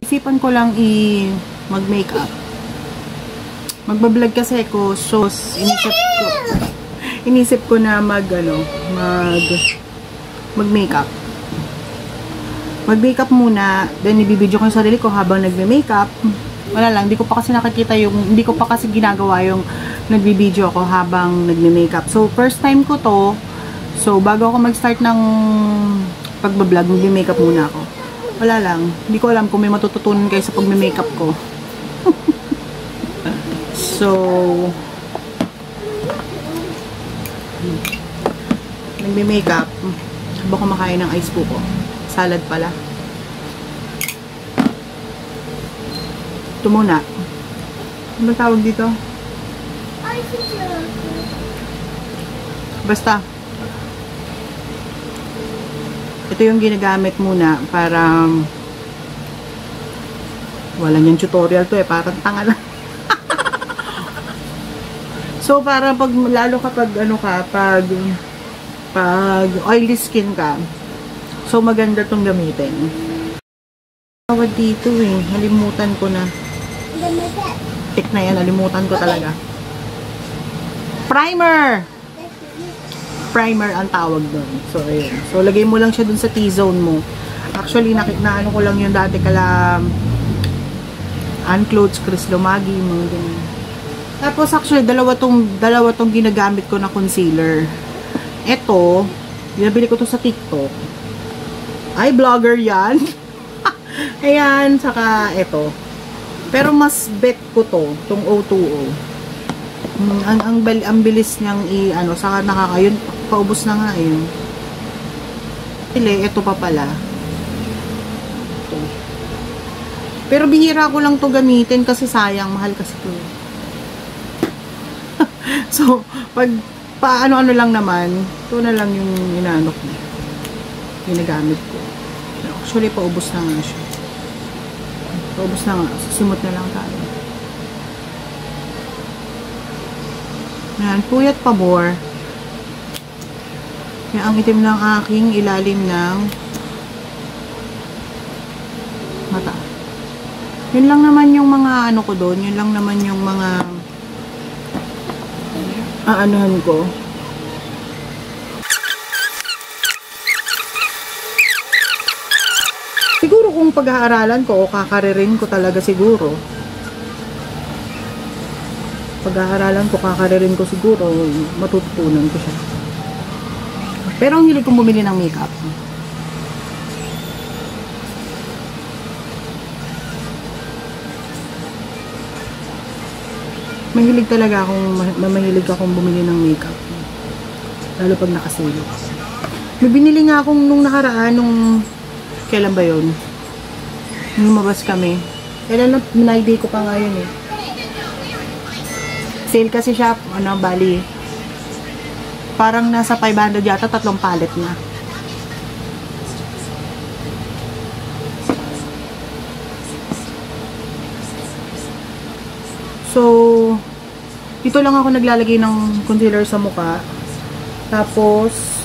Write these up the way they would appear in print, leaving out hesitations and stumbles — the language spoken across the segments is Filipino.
Isipan ko lang mag-makeup. Magbablog kasi ako, so inisip ko na mag-makeup. Mag-makeup muna, then ibibidyo ko yung sarili ko habang nagme-makeup. Wala lang, hindi ko pa kasi ginagawa yung nagbibidyo ako habang nagme-makeup. So, first time ko to. So, bago ako mag-start ng pagbablog, magme-makeup muna ako. Wala lang. Hindi ko alam kung may matututunan kayo sa pagme-makeup ko. So, nagme-makeup habang kumakain ng ice ko. Salad pala. Ito muna. Ano ba tawag dito? Basta. Ito yung ginagamit muna para wala niyang tutorial to parang tanga lang. So para lalo kapag pag oily skin ka, so maganda tong gamitin. Tawag dito nalimutan ko na. Tik na yan, nalimutan ko talaga. Primer ang tawag doon. So, ayun. So, lagay mo lang siya dun sa T-zone mo. Actually, naano ko lang yung dati kala Unclothes, Chris Lumagi, mga ganyan. Tapos, actually, dalawa tong ginagamit ko na concealer. Ito, binabili ko to sa TikTok. Ay, vlogger yan. Ayan, saka ito. Pero mas bet ko to, tong O2O. Ang bilis niyang saka nakakayun, paubos na nga yun. Ito pa pala. Ito. Pero bihira ko lang to gamitin kasi sayang, mahal kasi to. So, pag paano-ano lang naman, ito na lang yung ginagamit ko. Actually, paubos na nga siya. Paubos na nga. Simot na lang tayo. Ayan, puyat pabor. Yan ang itim ng aking ilalim ng mata. Yun lang naman yung mga ko doon. Yun lang naman yung mga aanuhan ko. Siguro kung pag-aaralan ko o kakaririn ko talaga siguro. Pag-aaralan ko, kakaririn ko siguro, matututunan ko siya. Pero ang hilig kong bumili ng makeup. Mahilig talaga akong bumili ng makeup. Lalo pag nakasale. May binili nga akong nung nakaraan, kailan ba yun? Nung lumabas kami. Kailan na, minayday ko pa nga yun Sale kasi siya, bali, parang nasa 500 yata, 3 pallet na. So, dito lang ako naglalagay ng concealer sa mukha. Tapos,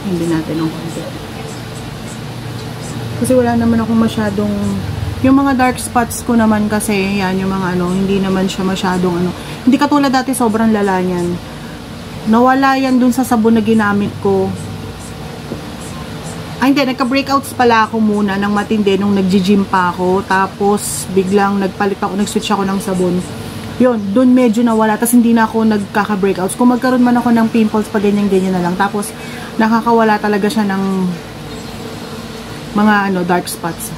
hindi natin ng konti. Kasi wala naman akong masyadong yung mga dark spots ko naman kasi, yan, yung mga hindi naman siya masyadong hindi katulad dati sobrang lala niyan. Nawala yan dun sa sabon na ginamit ko. Ay, hindi, nagka-breakouts pala ako muna ng matindi nung nag-gym pa ako. Tapos, biglang nag-switch ako ng sabon. Yun, dun medyo nawala. Tapos, hindi na ako nagkaka-breakouts. Kung magkaroon man ako ng pimples, pa ganyan-ganyan na lang. Tapos, nakakawala talaga siya ng mga dark spots.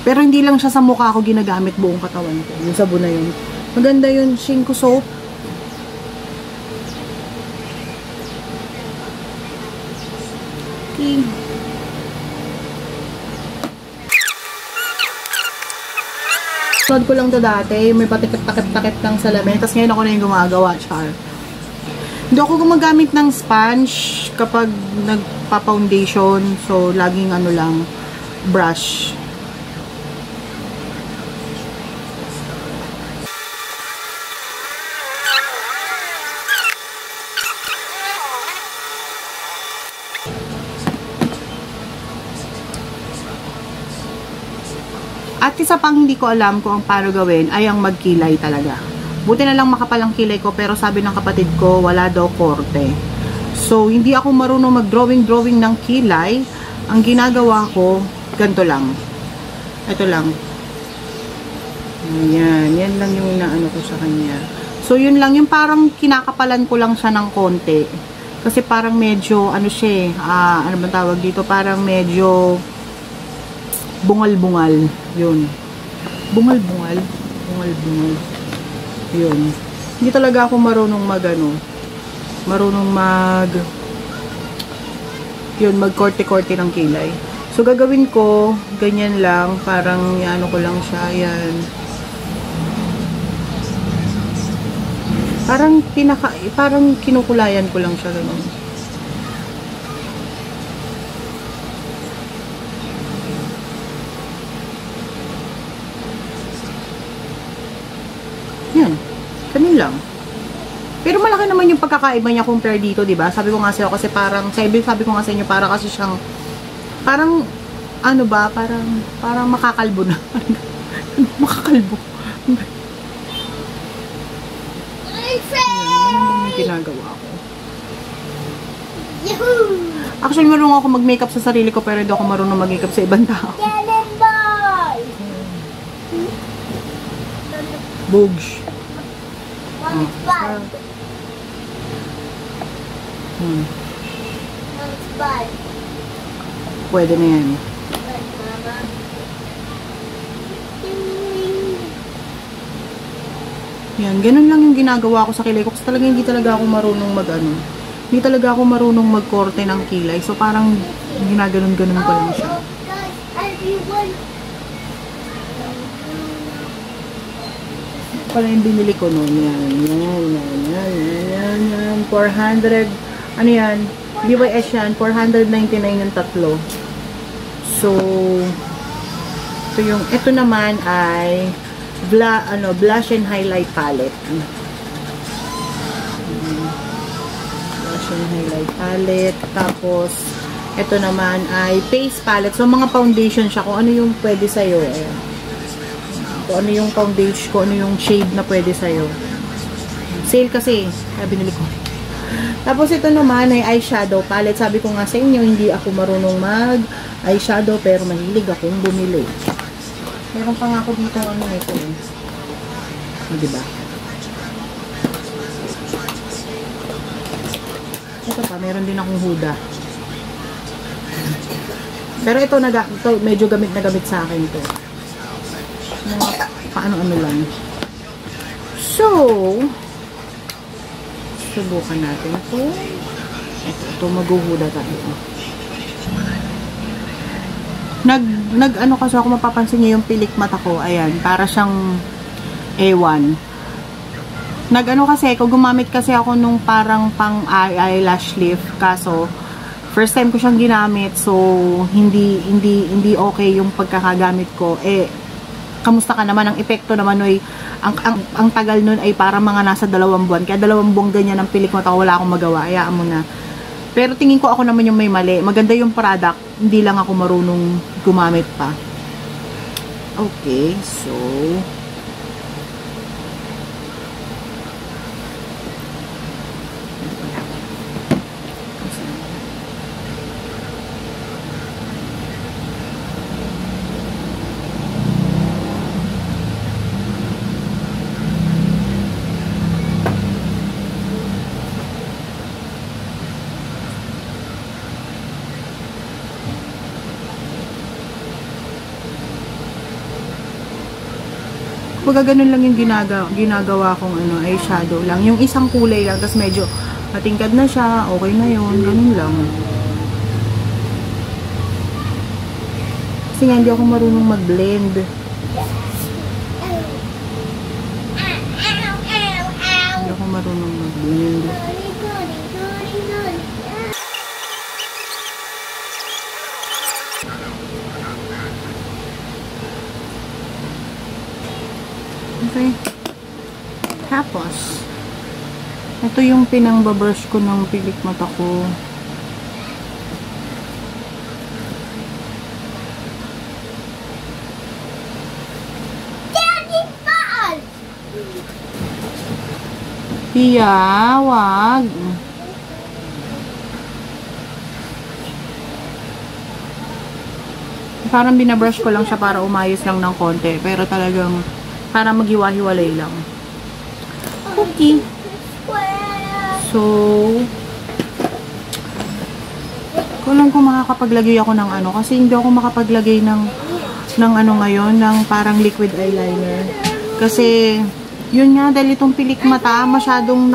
Pero hindi lang siya sa mukha ko ginagamit, buong katawan ko. Yung sabon na yun. Maganda yun, Shinko soap. Okay. Sunod ko lang to dati, may patikip-takip-takip ng salamin, tapos ngayon ako na yung gumagawa, char. Hindi ako gumagamit ng sponge kapag nagpa-foundation, so laging ano lang, brush. At isa pang hindi ko alam kung ang paano gawin ay ang magkilay talaga. Buti na lang makapal ang kilay ko, pero sabi ng kapatid ko wala daw korte. So hindi ako marunong mag-drawing ng kilay. Ang ginagawa ko, ganito lang. Ito lang. Ayan, yan lang yung naano ko sa kanya. So yun lang, yung parang kinakapalan ko lang siya ng konti. Kasi parang medyo, ano siya ano ba tawag dito? Parang medyo bungal-bungal. Yun. Bungal-bungal. Bungal-bungal. Yun. Hindi talaga ako marunong yun, mag-korte-korte ng kilay. So, gagawin ko, ganyan lang, parang, ano ko lang siya, yan. Parang kinukulayan ko lang siya, ganun. Yan. Ganun lang. Pero malaki naman yung pagkakaiba niya compare dito, 'di ba? Sabi ko nga sa'yo kasi parang sabi ko nga sa inyo para kasi siyang parang ano ba, parang makakalbo na. Makakalbo. Yan yung ginagawa ko. Actually, marunong ako mag-makeup sa sarili ko pero hindi ako marunong mag-makeup sa ibang tao. Bugs. Pwede na yan. Yan, ganun lang yung ginagawa ko sa kilay ko kasi talaga hindi talaga ako marunong hindi talaga ako marunong magkorte ng kilay. So parang ginaganon-ganon ko lang siya. Pala yung binili ko noon. Yan. 400, ano yan? BYS yan. 499 yung tatlo. So, ito naman ay blush and highlight palette. Blush and highlight palette. Tapos, ito naman ay face palette. So, mga foundation siya. Kung ano yung pwede sa'yo. Ayan. Kung ano yung foundation, kung ano yung shade na pwede sa'yo. Sale kasi, kaya binili ko. Tapos ito naman ay eyeshadow palette. Sabi ko nga sa inyo, hindi ako marunong mag-eyeshadow, pero mahilig akong bumili. Meron pa nga ako dito, ano ito. Diba? Ito pa, meron din akong huda. Pero ito medyo gamit na gamit sa akin to. Paano-ano lang. So, subukan natin ito. Ito, maghuhuda tayo. Ano kasi ako mapapansin niyo yung pilik mata ko. Ayan, para siyang ewan. Kasi, kung gumamit kasi ako nung parang pang eyelash lift. Kaso, first time ko siyang ginamit. So, hindi okay yung pagkakagamit ko. Kamusta ka naman? Ang epekto naman ay ang tagal nun ay para mga nasa 2 buwan. Kaya 2 buwan ganyan ang pilik mata ko, wala akong magawa. Hayaan mo na. Pero tingin ko ako naman yung may mali. Maganda yung product, hindi lang ako marunong gumamit pa. Okay, so Pagka ganun lang yung ginagawa kong eyeshadow lang. Yung isang kulay lang, tapos medyo matingkad na siya, okay na yun, ganun lang. Kasi nga hindi ako marunong mag-blend. marunong mag-blend. Okay. Tapos, ito yung pinang-brush ko ng pilik mata ko. Iya, wag. Parang binabrush ko lang siya para umayos lang ng konti. Pero talagang para maghiwa-hiwalay lang. Okay. So, kulang kung makakapaglagay ako ng ano. Kasi hindi ako makapaglagay ng ano ngayon, ng parang liquid eyeliner. Kasi, yun nga, dahil itong pilik mata, masyadong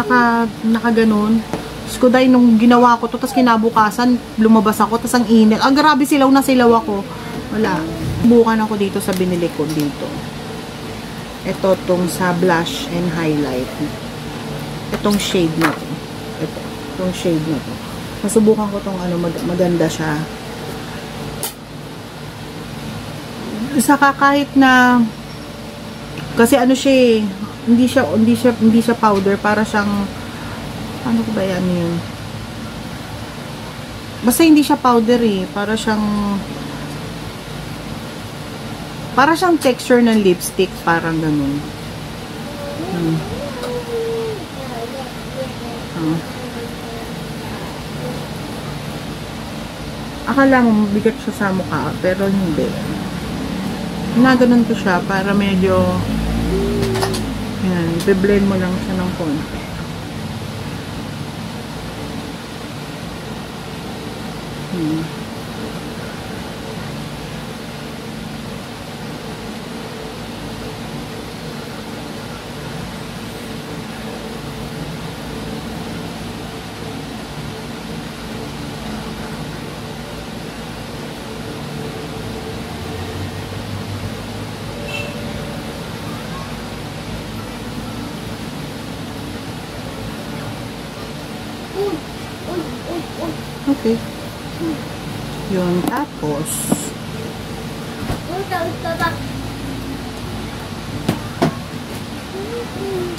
nakaganon. Tapos ko dahil nung ginawa ko to, tapos kinabukasan, lumabas ako, tapos ang init. Ah, grabe, silaw na silaw ako. Wala. Bukan ako dito sa binili ko dito. Ito, tong sa blush and highlight. Itong shade na to. Itong shade na to. Masubukan ko tong ano, maganda siya. Saka kahit na, kasi ano siya, hindi siya powder, para siyang, ano ko ba yan yun? Basta hindi siya powder eh, para siyang texture ng lipstick, parang ganun. Akala mo bigat siya sa mukha, pero hindi. Naganon ko siya para medyo, yan, i-blend mo lang siya ng konti. Okay. Yun, tapos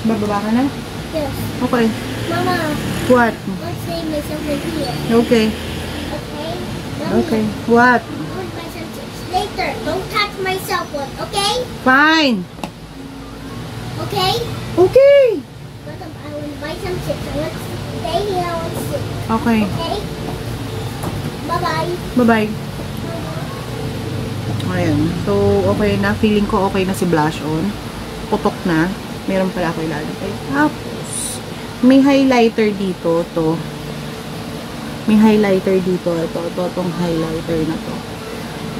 bababa ka na? Yes. Okay. Mama, What? let's save myself in here. Okay. Okay? Okay. What? I'll buy some chips later. Don't touch my cell phone, okay? Fine. Okay? Okay. But I will buy some chips. I want to stay here. I want to sit. Okay. Okay? Bye-bye. Bye-bye. Ayan. So, okay na. Feeling ko okay na si blush on. Putok na. Meron pala ako ilalagay. Tapos, may highlighter dito. To. May highlighter dito. Ito. Itong highlighter na to.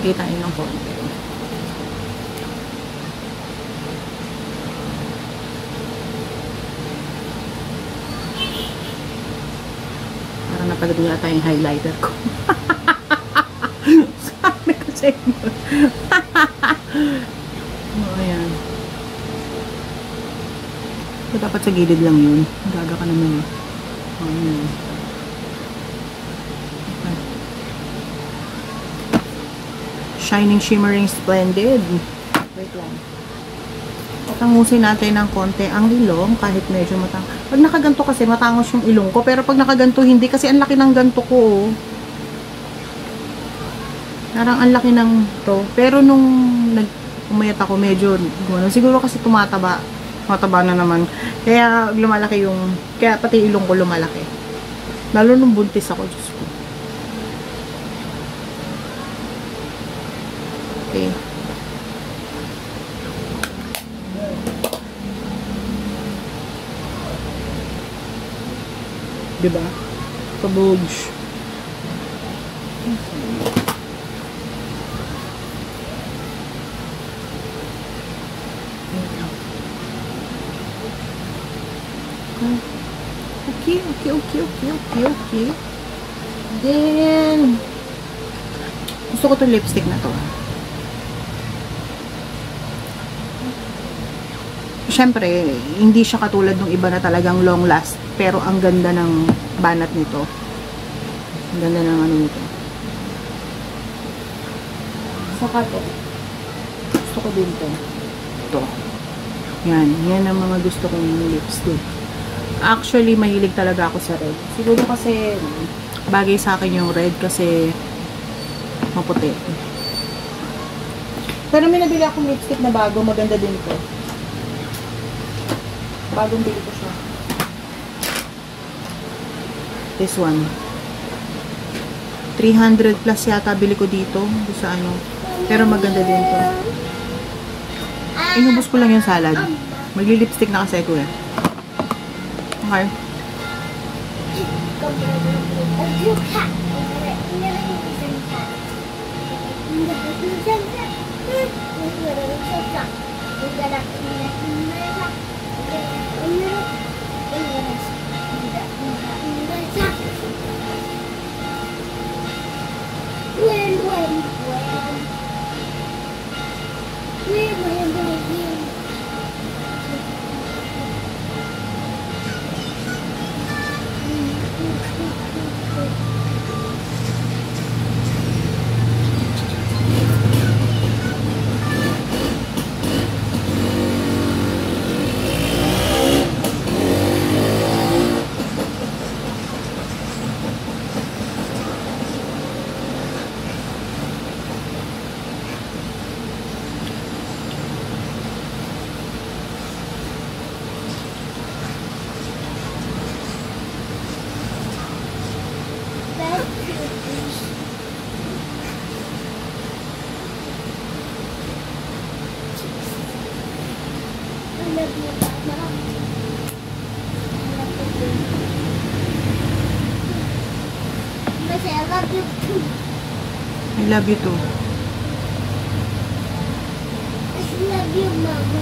Kita nyo ng konti. Parang napagod yata yung highlighter ko. Sabi ko sa inyo. Ayan. So, dapat sa gilid lang yun. Gaga ka naman eh. Ayan. Okay. Shining, shimmering, splendid. Wait lang. Patangusin natin ng konti ang ilong kahit medyo matang. Pag nakaganto kasi matangos yung ilong ko. Pero pag nakaganto hindi kasi ang laki ng ganto ko. Oh. Parang ang laki ng to. Pero nung umayat ako medyo siguro kasi tumataba. Mataba na naman. Kaya lumalaki yung kaya pati ilong ko lumalaki. Lalo nung buntis ako. Diyos ko. Okay. Diba? Kabugs. Okay. Then, gusto ko itong lipstick na to. syempre, hindi siya katulad ng iba na talagang long last. Pero ang ganda ng banat nito. Ang ganda ng ano nito. Saka to. Gusto ko din to. Ito. Yan. Yan ang mga gusto kong lipstick. Actually, mahilig talaga ako sa red. Siguro kasi bagay sa akin yung red kasi maputi. Pero may nabili akong lipstick na bago. Maganda din to. Bagong bili ko siya. This one. 300 plus yata bili ko dito. Sa ano. Pero maganda din to. Inubos ko lang yung salad. Magli-lipstick na kasi ko eh. Okay. I love you too. I love you, Mama.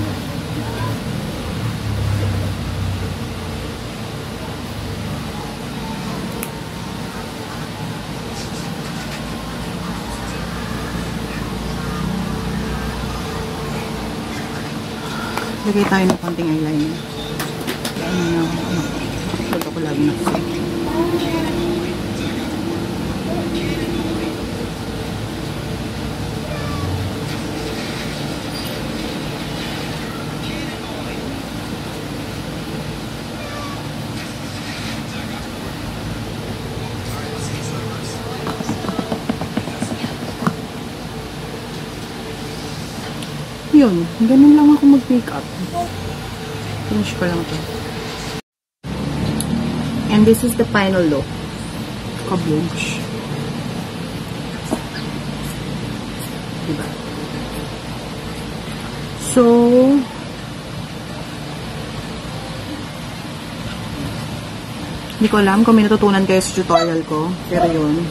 Lagay tayo ng konting eyeliner. Ito ko lagi na. Yun, ganun lang ako mag-makeup. Finish ko lang to. And this is the final look. Kablunch. Diba? So, hindi ko alam kung may natutunan kayo sa tutorial ko. Pero yun.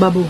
Babu.